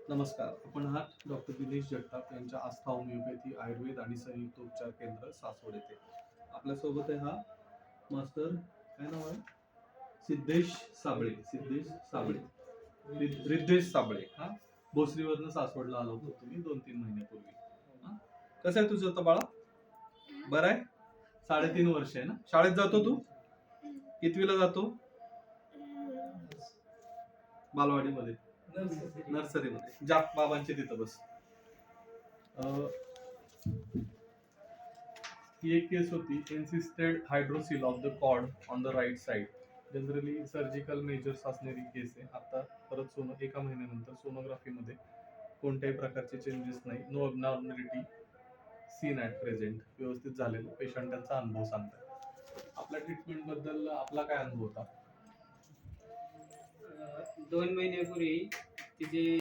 नमस्कार. आपण आहात डॉक्टर दिनेश जगताप यांच्या आस्था होमिओपॅथी आयुर्वेद आणि संयुक्त उपचार केंद्र सासवड येथे. आपल्यासोबत आहे हा मास्टर, काय नाव आहे? सिद्धेश साबळे. रिद्धेश साबळे. हा, भोसरीवरनं सासवडला आलो होतो तुम्ही 2-3 महिन्यापूर्वी. हा, कसं आहे तुझं आता बाळा? बरं आहे? 3.5 वर्ष आहे ना? शाळेत जातो तू? कितवीला जातो? बालवाडीमध्ये, नर्सरीमध्ये. जा बाबांची तिथं बस. ही एक केस होती. Encysted hydrocele of the cord on the right side. Generally surgical measures असणारी केस आहे. आता परत एका महिन्यानंतर सोनोग्राफीमध्ये कोणत्याही प्रकारचे चेंजेस नाही. No abnormality seen at present. व्यवस्थित झालेलं. पेशंट त्यांचा अनुभव सांगतात. आपल्या ट्रीटमेंट बद्दल आपला काय अनुभव होता? 2 महिन्यापूर्वी तिचे